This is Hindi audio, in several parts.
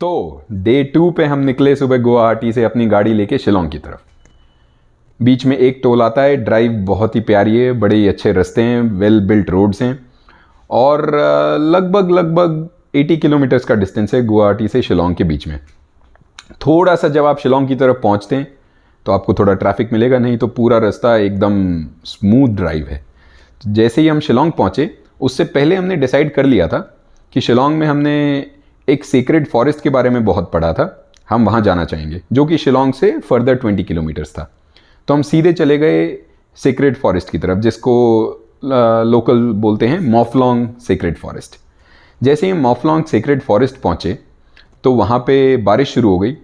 तो डे 2 पे हम निकले सुबह गुवाहाटी से अपनी गाड़ी लेके शिलोंग की तरफ। बीच में एक टोल आता है, ड्राइव बहुत ही प्यारी है, बड़े ही अच्छे रास्ते हैं, वेल बिल्ट रोड्स हैं और लगभग 80 किलोमीटर्स का डिस्टेंस है गुवाहाटी से शिलोंग के बीच में। थोड़ा सा जब आप शिलोंग की तरफ पहुंचते हैं तो आपको थोड़ा ट्रैफिक मिलेगा, नहीं तो पूरा रास्ता एकदम स्मूथ ड्राइव है। जैसे ही हम शिलोंग पहुंचे उससे पहले हमने डिसाइड कर लिया था कि शिलोंग में हमने एक सीक्रेट फॉरेस्ट के बारे में बहुत पढ़ा था, हम वहाँ जाना चाहेंगे, जो कि शिलोंग से फर्दर 20 किलोमीटर्स था। तो हम सीधे चले गए सीक्रेट फॉरेस्ट की तरफ, जिसको लोकल बोलते हैं मॉफलोंग सीक्रेट फॉरेस्ट। जैसे ही मॉफलोंग सीक्रेट फॉरेस्ट पहुँचे तो वहाँ पे बारिश शुरू हो गई,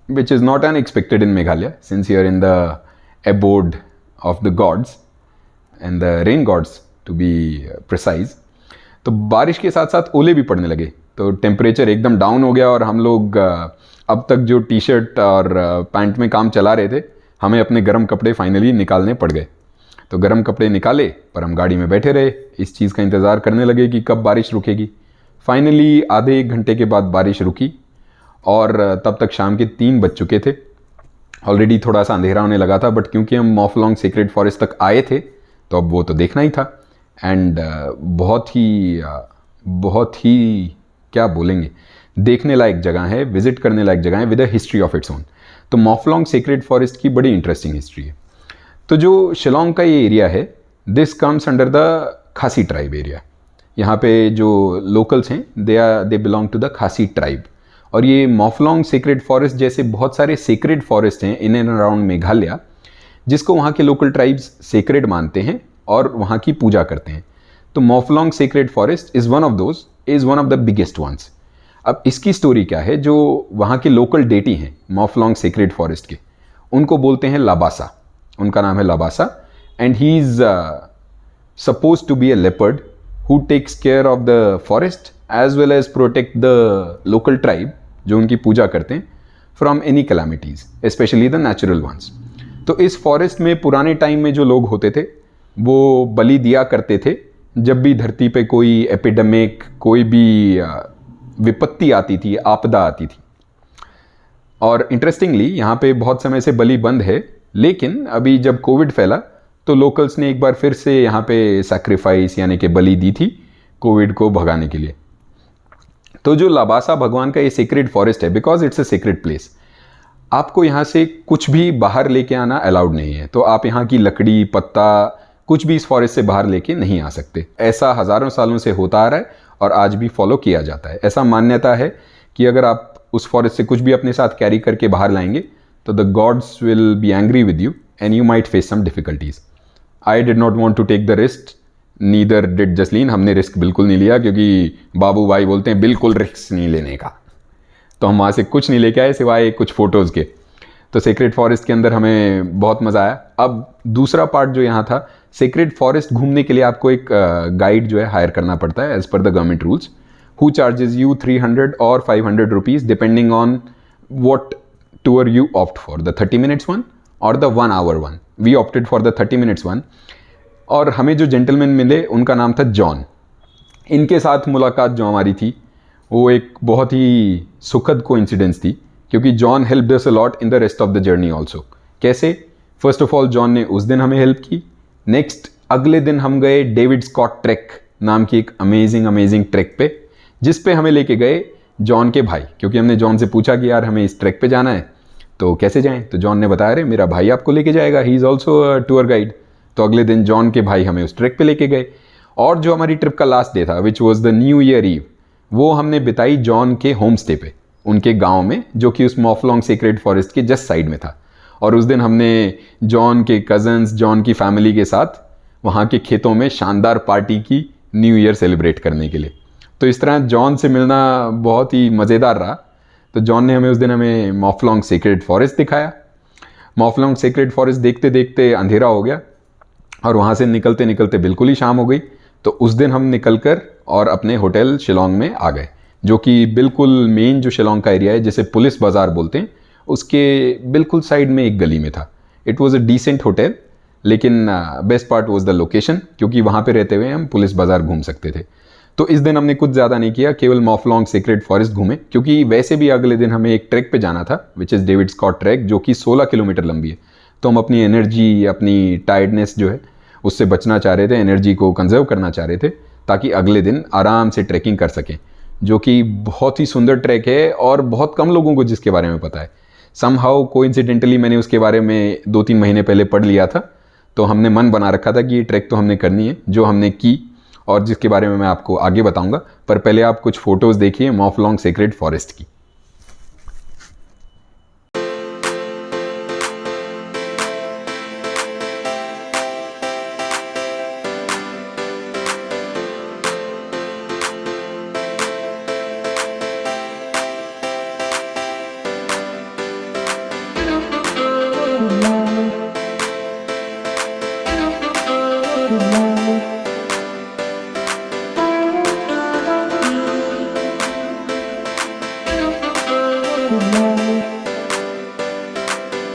which is not unexpected in Meghalaya since you are in the abode of the gods and the rain gods to be precise. तो बारिश के साथ साथ ओले भी पड़ने लगे, तो टेम्परेचर एकदम डाउन हो गया और हम लोग अब तक जो टी शर्ट और पैंट में काम चला रहे थे, हमें अपने गर्म कपड़े फाइनली निकालने पड़ गए। तो गर्म कपड़े निकाले पर हम गाड़ी में बैठे रहे, इस चीज़ का इंतज़ार करने लगे कि कब बारिश रुकेगी। फाइनली आधे एक घंटे के बाद बारिश रुकी और तब तक शाम के 3 बज चुके थे। ऑलरेडी थोड़ा सा अंधेरा होने लगा था, बट क्योंकि हम मॉफलोंग सीक्रेट फॉरेस्ट तक आए थे तो अब वो तो देखना ही था। एंड बहुत ही क्या बोलेंगे, देखने लायक जगह है, विजिट करने लायक जगह है with a history of its own. तो मॉफलोंग सीक्रेट फॉरेस्ट की बड़ी इंटरेस्टिंग हिस्ट्री है। तो जो शिलोंग का ये एरिया है, दिस कम्स अंडर द खासी ट्राइब एरिया। यहाँ पे जो लोकल्स हैं दे बिलोंग टू द खासी ट्राइब। और ये मॉफलोंग सीक्रेट फॉरेस्ट जैसे बहुत सारे सीक्रेट फॉरेस्ट हैं इन एंड अराउंड मेघालय, जिसको वहाँ के लोकल ट्राइब्स सीक्रेट मानते हैं और वहाँ की पूजा करते हैं। तो Mawphlang secret forest is one of the biggest ones. अब इसकी स्टोरी क्या है, जो वहाँ के लोकल डेटी हैं मॉफलोंग सीक्रेट फॉरेस्ट के, उनको बोलते हैं लाबासा। उनका नाम है Labasa and he is suppose to be a leopard who takes care of the forest as well as protect the local tribe जो उनकी पूजा करते हैं from any calamities, specially the natural ones. तो इस फॉरेस्ट में पुराने टाइम में जो लोग होते थे वो बलि दिया करते थे जब भी धरती पे कोई एपिडेमिक, कोई भी विपत्ति आती थी, आपदा आती थी। और इंटरेस्टिंगली यहाँ पे बहुत समय से बलि बंद है, लेकिन अभी जब कोविड फैला तो लोकल्स ने एक बार फिर से यहाँ पे सैक्रिफाइस यानी कि बलि दी थी कोविड को भगाने के लिए। तो जो लाबासा भगवान का ये सीक्रेट फॉरेस्ट है, because it's a secret place, आपको यहाँ से कुछ भी बाहर लेके आना अलाउड नहीं है। तो आप यहाँ की लकड़ी, पत्ता, कुछ भी इस फॉरेस्ट से बाहर लेके नहीं आ सकते। ऐसा हज़ारों सालों से होता आ रहा है और आज भी फॉलो किया जाता है। ऐसा मान्यता है कि अगर आप उस फॉरेस्ट से कुछ भी अपने साथ कैरी करके बाहर लाएंगे तो the gods will be angry with you and you might face some difficulties. I did not want to take the risk, neither did Jasleen. हमने रिस्क बिल्कुल नहीं लिया क्योंकि बाबू भाई बोलते हैं बिल्कुल रिस्क नहीं लेने का। तो हम वहाँ से कुछ नहीं लेके आए सिवाय कुछ फ़ोटोज़ के। तो सीक्रेट फॉरेस्ट के अंदर हमें बहुत मज़ा आया। अब दूसरा पार्ट जो यहाँ था, सीक्रेट फॉरेस्ट घूमने के लिए आपको एक गाइड जो है हायर करना पड़ता है as per the government rules, who charges you 300 or 500 rupees depending on what tour you opt for, the 30 minutes one or the 1 hour one. We opted for the 30 minutes one. और हमें जो जेंटलमैन मिले उनका नाम था जॉन। इनके साथ मुलाकात जो हमारी थी वो एक बहुत ही सुखद कोइंसिडेंस थी, क्योंकि John helped us a lot in the rest of the journey also. कैसे? फर्स्ट ऑफ ऑल जॉन ने उस दिन हमें हेल्प की। नेक्स्ट अगले दिन हम गए डेविड स्कॉट ट्रैक नाम की एक अमेजिंग ट्रैक पे, जिस पे हमें लेके गए जॉन के भाई। क्योंकि हमने जॉन से पूछा कि यार हमें इस ट्रैक पे जाना है तो कैसे जाएं, तो जॉन ने बताया अरे मेरा भाई आपको लेके जाएगा, he is also a tour guide. तो अगले दिन जॉन के भाई हमें उस ट्रैक पे लेके गए। और जो हमारी ट्रिप का लास्ट डे था, which was the new year eve, वो हमने बिताई जॉन के होम स्टे पे, उनके गांव में, जो कि उस मॉफलोंग सीक्रेट फॉरेस्ट के जस्ट साइड में था। और उस दिन हमने जॉन के कज़न्स, जॉन की फैमिली के साथ वहाँ के खेतों में शानदार पार्टी की न्यू ईयर सेलिब्रेट करने के लिए। तो इस तरह जॉन से मिलना बहुत ही मज़ेदार रहा। तो जॉन ने उस दिन हमें मॉफलोंग सीक्रेट फॉरेस्ट दिखाया। मॉफलोंग सीक्रेट फॉरेस्ट देखते देखते अंधेरा हो गया और वहाँ से निकलते निकलते बिल्कुल ही शाम हो गई। तो उस दिन हम निकल कर और अपने होटल शिलोंग में आ गए, जो कि बिल्कुल मेन जो शिलोंग का एरिया है, जिसे पुलिस बाज़ार बोलते हैं, उसके बिल्कुल साइड में एक गली में था। It was a decent hotel, लेकिन best part was the location, क्योंकि वहाँ पे रहते हुए हम पुलिस बाज़ार घूम सकते थे। तो इस दिन हमने कुछ ज़्यादा नहीं किया, केवल मॉफलोंग सेक्रेड फॉरेस्ट घूमे, क्योंकि वैसे भी अगले दिन हमें एक ट्रैक पे जाना था which is David Scott track, जो कि 16 किलोमीटर लंबी है। तो हम अपनी एनर्जी, अपनी टायर्डनेस जो है उससे बचना चाह रहे थे, एनर्जी को कंजर्व करना चाह रहे थे, ताकि अगले दिन आराम से ट्रैकिंग कर सकें, जो कि बहुत ही सुंदर ट्रैक है और बहुत कम लोगों को जिसके बारे में पता है। समहाउ कोइंसिडेंटली मैंने उसके बारे में 2-3 महीने पहले पढ़ लिया था, तो हमने मन बना रखा था कि ये ट्रैक तो हमने करनी है, जो हमने की और जिसके बारे में मैं आपको आगे बताऊंगा। पर पहले आप कुछ फ़ोटोज़ देखिए मॉफलोंग सेक्रेड फॉरेस्ट की। Good morning.